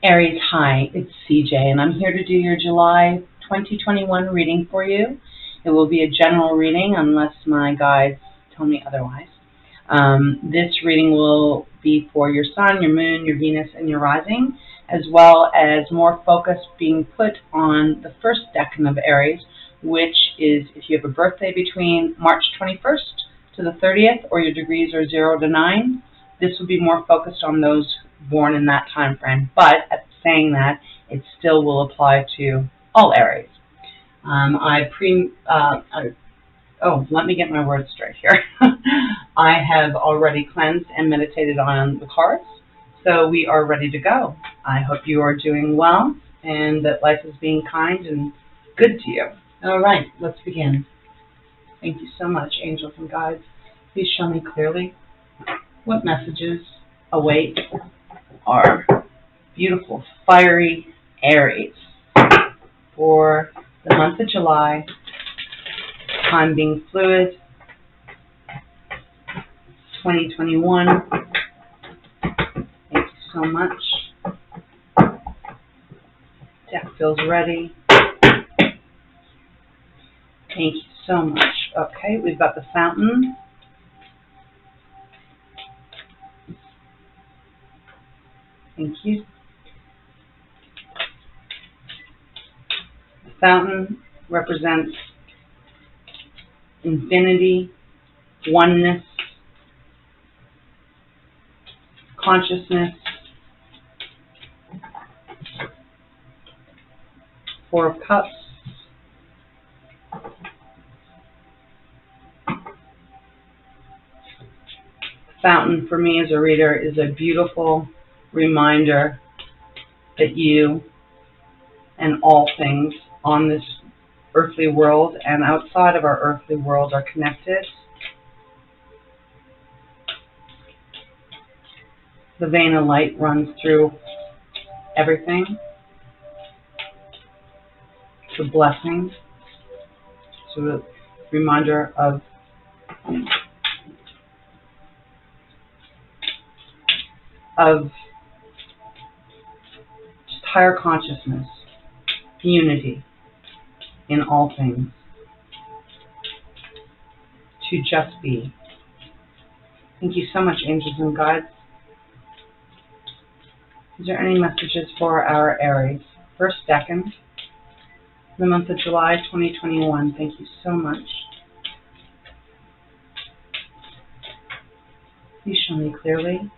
Aries, hi, it's CJ, and I'm here to do your July 2021 reading for you. It will be a general reading unless my guides tell me otherwise. This reading will be for your sun, your moon, your Venus, and your rising, as well as more focus being put on the first decan of Aries, which is if you have a birthday between March 21st to the 30th, or your degrees are 0 to 9. This will be more focused on those born in that time frame, but at saying that, it still will apply to all Aries. Let me get my words straight here. I have already cleansed and meditated on the cards, so we are ready to go. I hope you are doing well and that life is being kind and good to you. All right, let's begin. Thank you so much, angels and guides. Please show me clearly what messages await our beautiful, fiery Aries for the month of July, time being fluid, 2021. Thank you so much. Deck feels ready. Thank you so much. Okay, we've got the fountain. Thank you. The fountain represents infinity, oneness, consciousness. Four of Cups. Fountain for me as a reader is a beautiful reminder that you and all things on this earthly world and outside of our earthly world are connected. The vein of light runs through everything. It's a blessing. It's a reminder of just higher consciousness, unity in all things, to just be. Thank you so much, angels and guides. Is there any messages for our Aries? First decan, the month of July 2021. Thank you so much. Please show me clearly.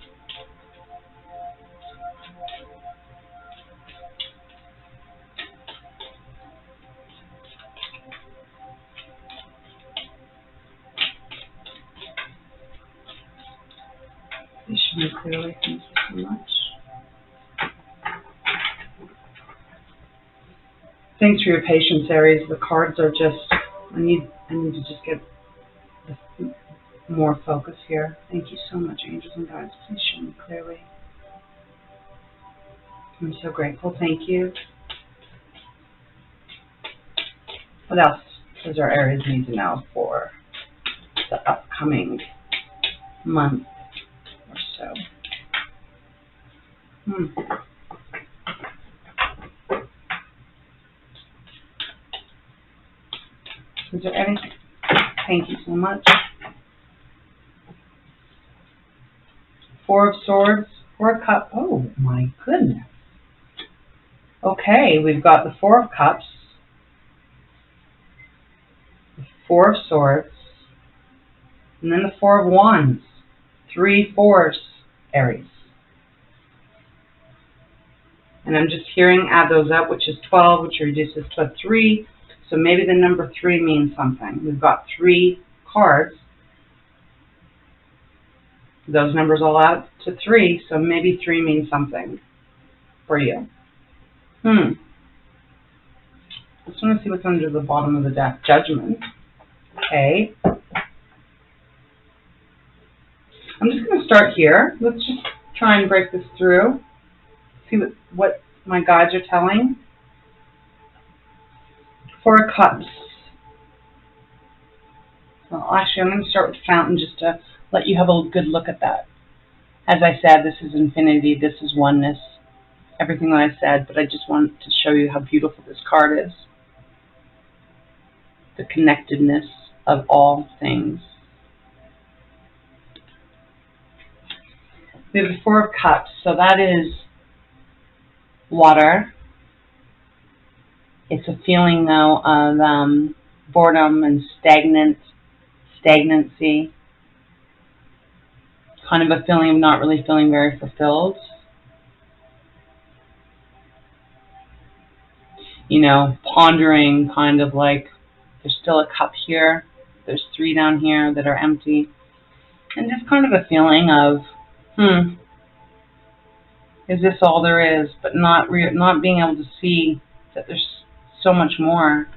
Please show me clearly. Thank you so much. Thanks for your patience, Aries. The cards are just, I need to just get more focus here. Thank you so much, angels and guides. Please show me clearly. I'm so grateful. Thank you. What else does our Aries need to know for the upcoming month or so? Is there anything? Thank you so much. Four of Swords, Four of Cups. Oh my goodness. Okay, we've got the Four of Cups, the Four of Swords, and then the Four of Wands. 3 fours, Aries. And I'm just hearing add those up, which is 12, which reduces to 3. So maybe the number 3 means something. We've got 3 cards. Those numbers all add to 3, so maybe 3 means something for you. I just want to see what's under the bottom of the deck. Judgment. Okay. I'm just going to start here. Let's just try and break this through. See what my guides are telling. Four of Cups. Well, actually, I'm going to start with Fountain just to let you have a good look at that. As I said, this is infinity. This is oneness. everything that I said, but I just wanted to show you how beautiful this card is. The connectedness of all things. We have the Four of Cups, so that is water. It's a feeling, though, of boredom and stagnancy. Kind of a feeling of not really feeling very fulfilled. You know, pondering, kind of like, there's still a cup here, there's 3 down here that are empty. And just kind of a feeling of, is this all there is? But not being able to see that there's so much more.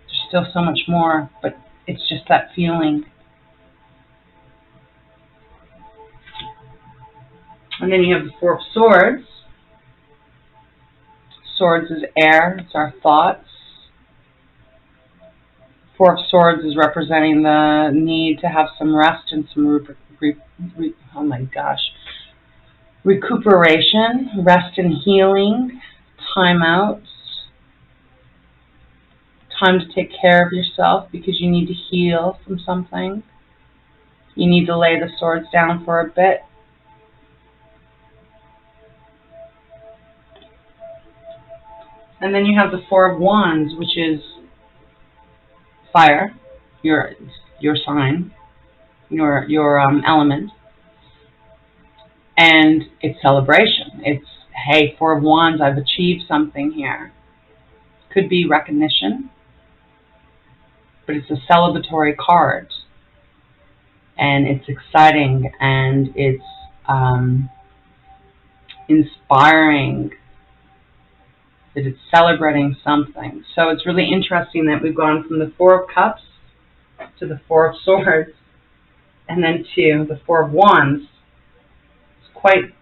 There's still so much more, but it's just that feeling. And then you have the Four of Swords. Swords is air, it's our thoughts. Four of Swords is representing the need to have some rest and some recuperation, rest and healing, time out, time to take care of yourself because you need to heal from something. You need to lay the swords down for a bit. And then you have the Four of Wands, which is fire, your sign, your element, and it's celebration. It's, hey, Four of Wands, I've achieved something here. Could be recognition, but it's a celebratory card, and it's exciting, and it's inspiring, that it's celebrating something. So it's really interesting that we've gone from the Four of Cups to the Four of Swords and then to the Four of Wands. It's quite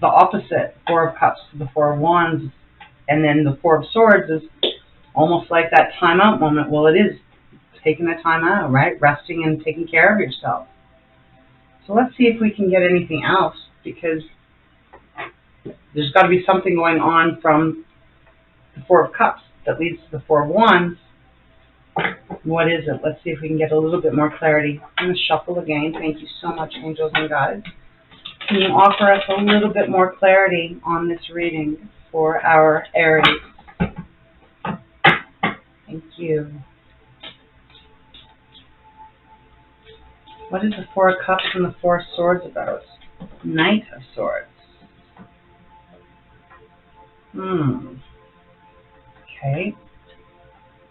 the opposite. Four of Cups to the Four of Wands, and then the Four of Swords is almost like that time out moment. Well, it is taking a time out, right? Resting and taking care of yourself. So let's see if we can get anything else, because there's got to be something going on from the Four of Cups that leads to the Four of Wands. What is it? Let's see if we can get a little bit more clarity. I'm going to shuffle again. Thank you so much, angels and guides. Can you offer us a little bit more clarity on this reading for our Aries? Thank you. What is the Four of Cups and the Four of Swords about? Knight of Swords. Okay.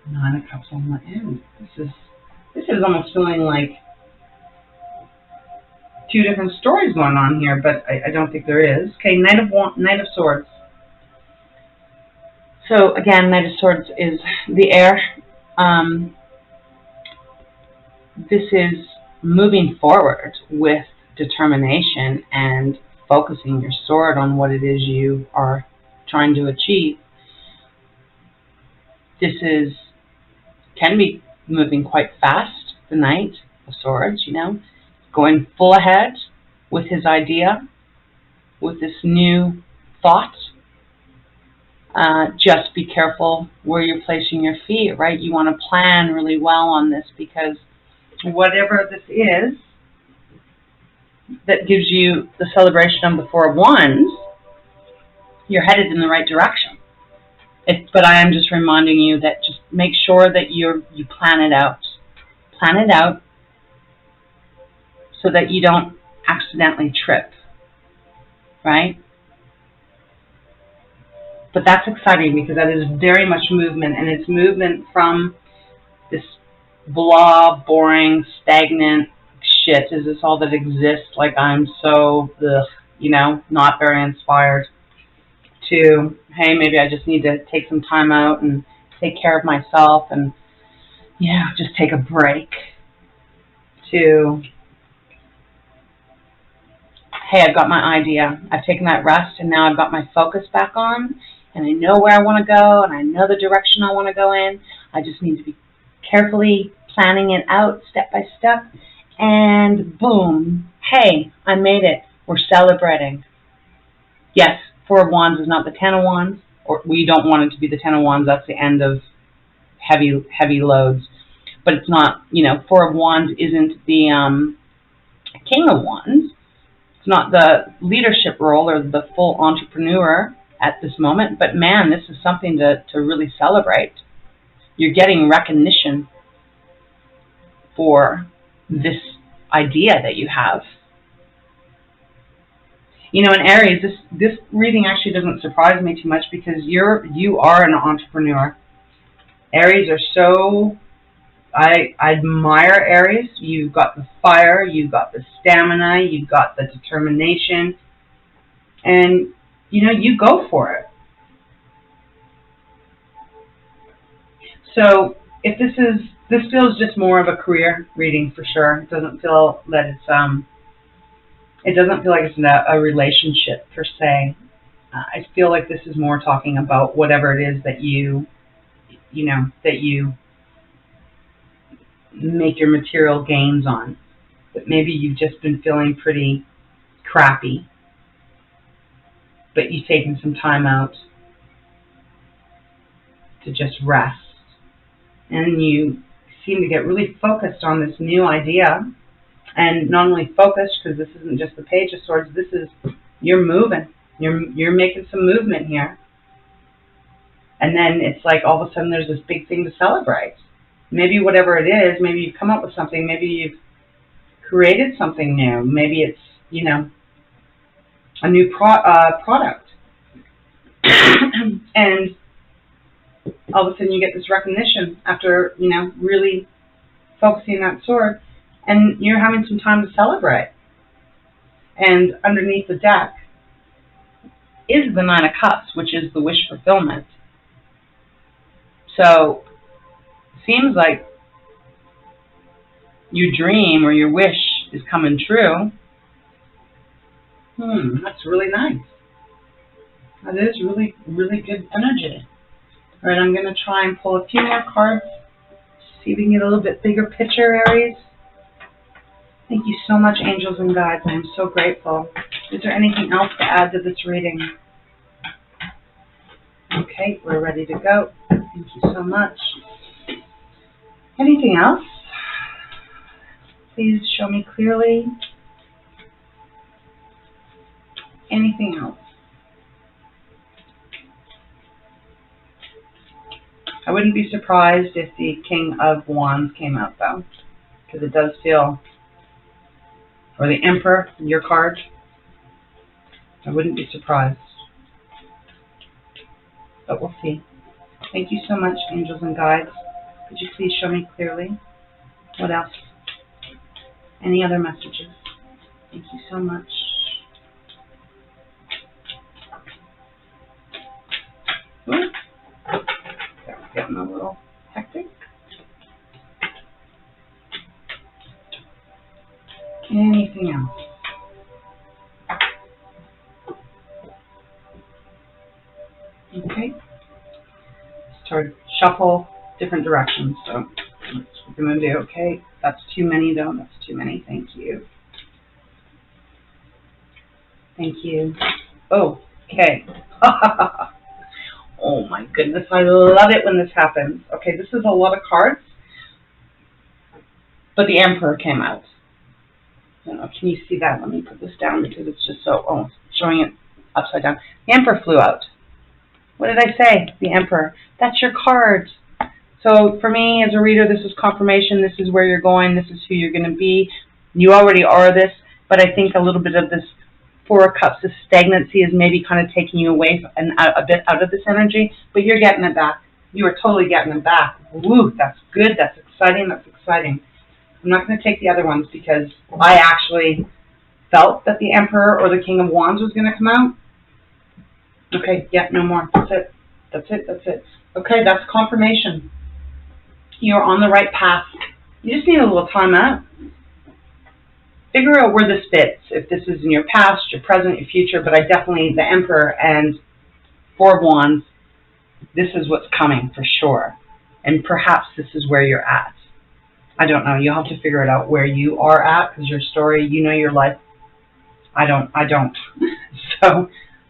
Nine of Cups on the end. This is almost feeling like 2 different stories going on here, but I don't think there is. Okay, Knight of Swords. So again, Knight of Swords is the air. This is moving forward with determination and focusing your sword on what it is you are trying to achieve. This can be moving quite fast, the Knight of Swords, you know, going full ahead with his idea, with this new thought. Just be careful where you're placing your feet, right? You want to plan really well on this, because whatever this is that gives you the celebration of the Four of Wands, you're headed in the right direction. But I am just reminding you that just make sure that you plan it out. Plan it out so that you don't accidentally trip, right? But that's exciting, because that is very much movement, and it's movement from this blah, boring, stagnant shit. Is this all that exists? Like, I'm so, not very inspired, to, hey, maybe I just need to take some time out and take care of myself and, just take a break, to, hey, I've got my idea. I've taken that rest, and now I've got my focus back on, and I know where I want to go, and I know the direction I want to go in. I just need to be carefully planning it out step by step, and boom, hey, I made it. We're celebrating. Yes, Four of Wands is not the Ten of Wands, or we don't want it to be the Ten of Wands. That's the end of heavy loads. But it's not, you know, Four of Wands isn't the King of Wands. It's not the leadership role or the full entrepreneur at this moment. But man, this is something to really celebrate. You're getting recognition for this idea that you have. You know, in Aries, this reading actually doesn't surprise me too much because you are an entrepreneur. Aries are so, I admire Aries. You've got the fire, you've got the stamina, you've got the determination, and you know, you go for it. So if this feels just more of a career reading for sure. It doesn't feel that it doesn't feel like it's a relationship per se. I feel like this is more talking about whatever it is that you make your material gains on. But maybe you've just been feeling pretty crappy, but you've taken some time out to just rest. And you seem to get really focused on this new idea. And not only focused, because this isn't just the Page of Swords, this is, you're moving. You're making some movement here. And then it's like all of a sudden there's this big thing to celebrate. Maybe whatever it is, maybe you've come up with something, maybe you've created something new. Maybe it's, you know, a new product. And all of a sudden you get this recognition after, you know, really focusing that sword. And you're having some time to celebrate. And underneath the deck is the Nine of Cups, which is the wish fulfillment. So, seems like your dream or your wish is coming true. That's really nice. That is really, really good energy. All right, I'm going to try and pull a few more cards. See if we can get a little bit bigger picture, Aries. Thank you so much, angels and guides. I am so grateful. Is there anything else to add to this reading? Okay, we're ready to go. Thank you so much. Anything else? Please show me clearly. Anything else? I wouldn't be surprised if the King of Wands came out, though, because it does feel, or the Emperor, your card. I wouldn't be surprised. But we'll see. Thank you so much, angels and guides. Could you please show me clearly? What else? Any other messages? Thank you so much. Ooh. That's getting a little hectic. Anything else? Okay. Start shuffle different directions. So that's what we're going to do. Okay. That's too many, though. That's too many. Thank you. Thank you. Oh, okay. Oh my goodness. I love it when this happens. Okay, this is a lot of cards. But the Emperor came out. I don't know. Can you see that? Let me put this down because it's just so, showing it upside down. The Emperor flew out. What did I say? The Emperor. That's your card. So for me as a reader, this is confirmation. This is where you're going. This is who you're going to be. You already are this, but I think a little bit of this Four of Cups, this stagnancy is maybe kind of taking you away and a bit out of this energy, but you're getting it back. You are totally getting it back. Woo, that's good. That's exciting. That's exciting. I'm not going to take the other ones because I actually felt that the Emperor or the King of Wands was going to come out. Okay, yeah, no more. That's it. That's it. That's it. Okay, that's confirmation. You're on the right path. You just need a little time out. Figure out where this fits. If this is in your past, your present, your future, but I definitely, the Emperor and Four of Wands, this is what's coming for sure. And perhaps this is where you're at. I don't know. You'll have to figure it out where you are at because your story, you know your life. I don't. So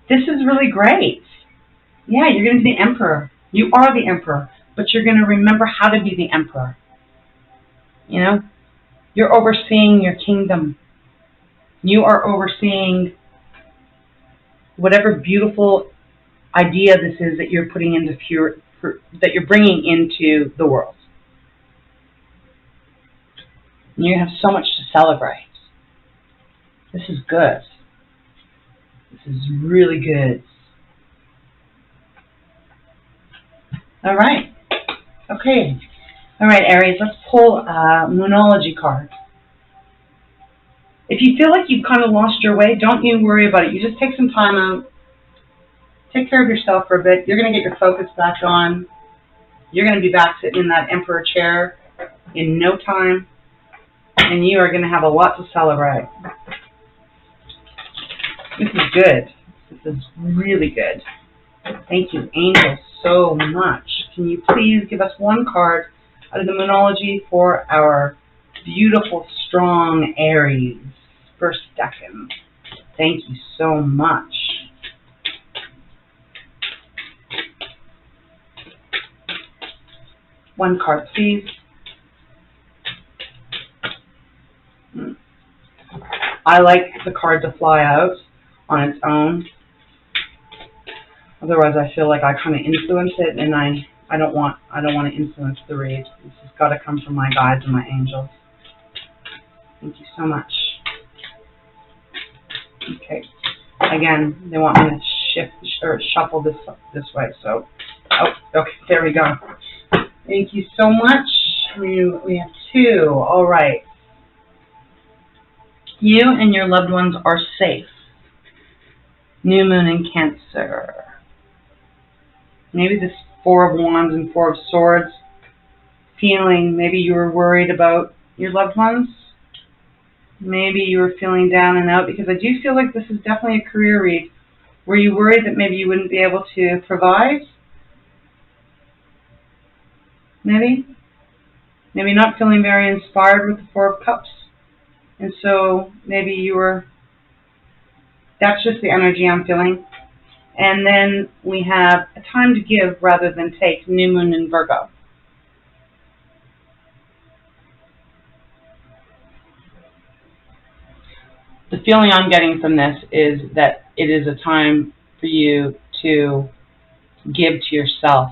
This is really great. Yeah, you're going to be the emperor. You are the emperor, but you're going to remember how to be the emperor. You know, you're overseeing your kingdom. You are overseeing whatever beautiful idea this is that you're putting into that you're bringing into the world. And you have so much to celebrate. This is good. This is really good. All right. Okay. All right, Aries, let's pull a Moonology card. If you feel like you've kind of lost your way, don't you worry about it. You just take some time out. Take care of yourself for a bit. You're going to get your focus back on. You're going to be back sitting in that emperor chair in no time. And you are going to have a lot to celebrate. This is good. This is really good. Thank you, angels, so much. Can you please give us one card out of the Moonology for our beautiful, strong Aries, first Decan? Thank you so much. One card, please. I like the card to fly out on its own. Otherwise, I feel like I kind of influence it, and I don't want to influence the read. This has got to come from my guides and my angels. Thank you so much. Okay. Again, they want me to shift or shuffle this way. So, oh, okay, there we go. Thank you so much. We have two. All right. You and your loved ones are safe. New moon in Cancer. Maybe this Four of Wands and Four of Swords feeling, maybe you were worried about your loved ones. Maybe you were feeling down and out, because I do feel like this is definitely a career read. Were you worried that maybe you wouldn't be able to provide? Maybe? Maybe not feeling very inspired with the Four of Cups. And so maybe you were, that's just the energy I'm feeling. And then we have a time to give rather than take, new moon in Virgo. The feeling I'm getting from this is that it is a time for you to give to yourself.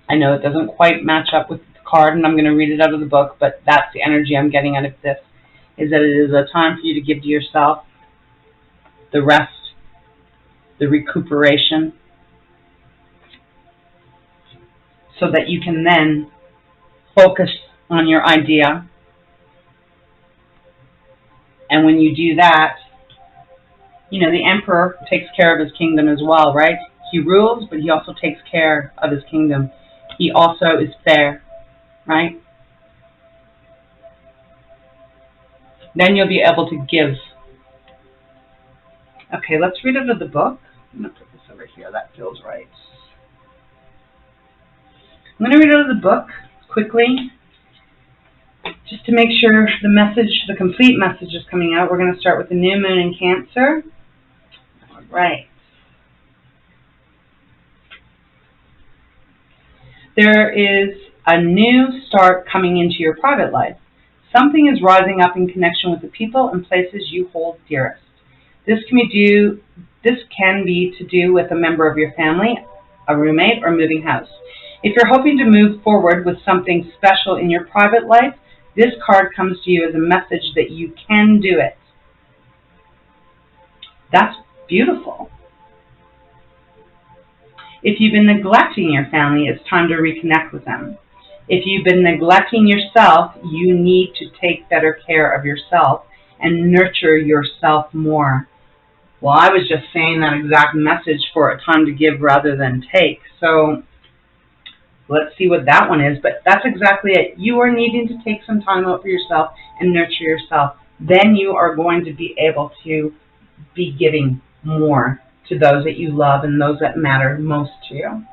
I know it doesn't quite match up with the card, and I'm going to read it out of the book, but that's the energy I'm getting out of this, is that it is a time for you to give to yourself the rest, the recuperation, so that you can then focus on your idea. And when you do that, you know, the emperor takes care of his kingdom as well, right? He rules, but he also takes care of his kingdom. He also is fair, right? Then you'll be able to give. Okay, let's read out of the book. I'm going to put this over here. That feels right. I'm going to read out of the book quickly, just to make sure the message, the complete message is coming out. We're going to start with the new moon in Cancer. All right. There is a new start coming into your private life. Something is rising up in connection with the people and places you hold dearest. This can be to do with a member of your family, a roommate, or moving house. If you're hoping to move forward with something special in your private life, this card comes to you as a message that you can do it. That's beautiful. If you've been neglecting your family, it's time to reconnect with them. If you've been neglecting yourself, you need to take better care of yourself and nurture yourself more. Well, I was just saying that exact message for a time to give rather than take. So let's see what that one is. But that's exactly it. You are needing to take some time out for yourself and nurture yourself. Then you are going to be able to be giving more to those that you love and those that matter most to you.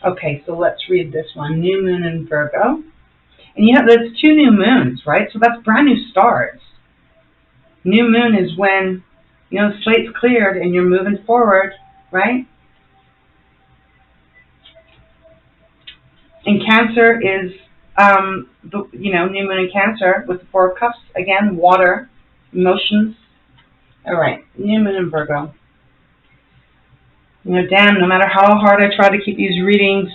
Okay, so let's read this one. New moon in Virgo. And you know, there's 2 new moons, right? So that's brand new starts. New moon is when, You know, the slate's cleared and you're moving forward, right? And Cancer is, new moon in Cancer with the Four of Cups. Again, water, emotions. All right, new moon in Virgo. You know, damn, no matter how hard I try to keep these readings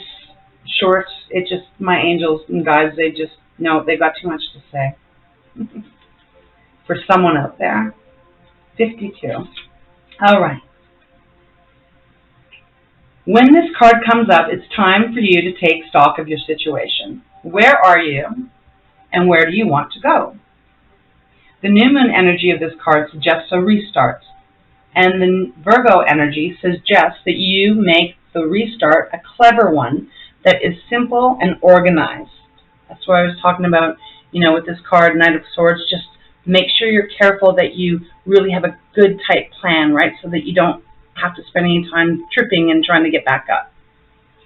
short, it just, my angels and guides, they just, no, they got too much to say. For someone out there. 52. All right. When this card comes up, it's time for you to take stock of your situation. Where are you, and where do you want to go? The new moon energy of this card suggests a restart, and the Virgo energy suggests that you make the restart a clever one that is simple and organized. That's what I was talking about, with this card, Knight of Swords. Just make sure you're careful that you really have a good, tight plan, right, so that you don't have to spend any time tripping and trying to get back up,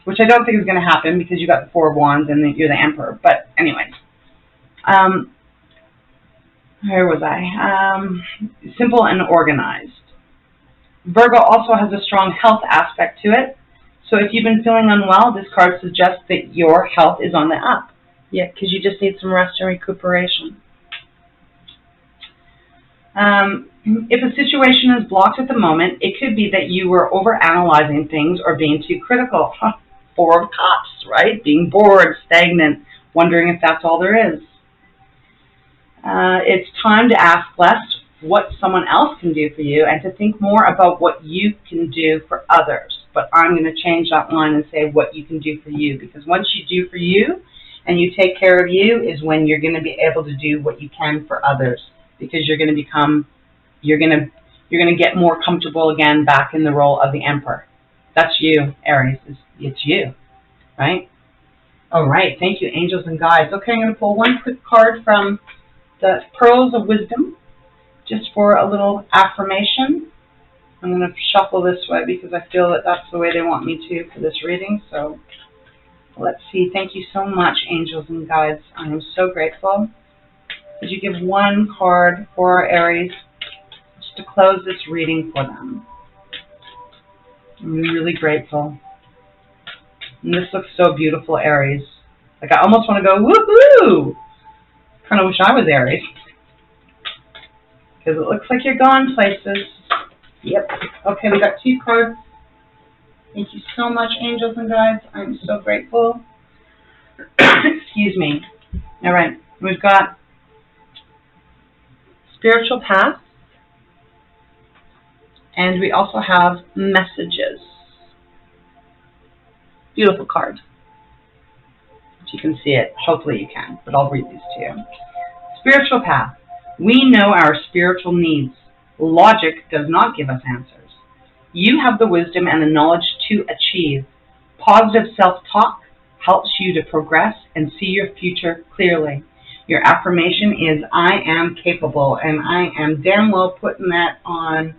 which I don't think is going to happen because you got the Four of Wands and you're the Emperor. But anyways, where was I? Simple and organized. Virgo also has a strong health aspect to it. So if you've been feeling unwell, this card suggests that your health is on the up. Yeah, because you just need some rest and recuperation. If a situation is blocked at the moment, it could be that you were overanalyzing things or being too critical. Four of Cups, right? Being bored, stagnant, wondering if that's all there is. It's time to ask less what someone else can do for you and to think more about what you can do for others. But I'm going to change that line and say what you can do for you, because once you do for you and you take care of you is when you're going to be able to do what you can for others, because you're going to get more comfortable again back in the role of the Emperor. That's you, Aries. It's you, right? All right, thank you, angels and guides. Okay, I'm going to pull one quick card from the Pearls of Wisdom, just for a little affirmation. I'm going to shuffle this way because I feel that that's the way they want me to for this reading. So let's see. Thank you so much, angels and guides. I am so grateful. Could you give one card for our Aries just to close this reading for them? I'm really grateful. And this looks so beautiful, Aries. Like, I almost want to go, woohoo! Kind of wish I was Aries. Because it looks like you're going places. Yep. Okay, we got two cards. Thank you so much, angels and guides. I'm so grateful. Excuse me. All right, we've got Spiritual Path. And we also have Messages. Beautiful card. If you can see it, hopefully you can, but I'll read these to you. Spiritual Path. We know our spiritual needs. Logic does not give us answers. You have the wisdom and the knowledge to achieve. Positive self-talk helps you to progress and see your future clearly. Your affirmation is, I am capable, and I am damn well putting that on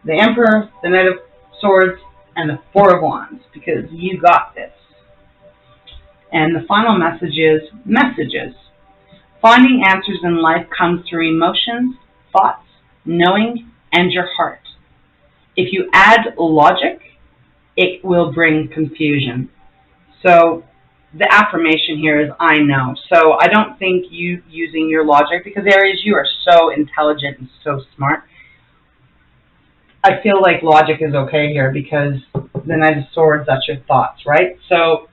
the Emperor, the Knight of Swords, and the Four of Wands, because you got this. And the final message is Messages. Finding answers in life comes through emotions, thoughts, knowing, and your heart. If you add logic, it will bring confusion. So the affirmation here is, I know. So I don't think you using your logic, because Aries, you are so intelligent and so smart. I feel like logic is okay here, because the Knight of Swords, that's your thoughts, right? So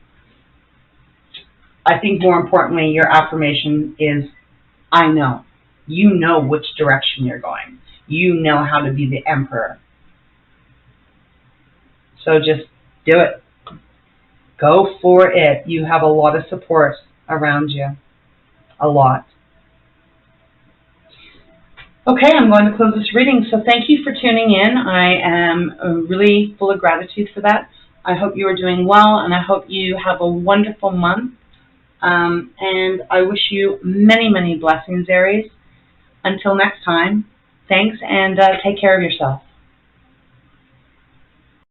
I think more importantly, your affirmation is, I know. You know which direction you're going. You know how to be the Emperor. So just do it. Go for it. You have a lot of support around you. A lot. Okay, I'm going to close this reading. So thank you for tuning in. I am really full of gratitude for that. I hope you are doing well, and I hope you have a wonderful month. And I wish you many, many blessings, Aries. Until next time, thanks, and take care of yourself.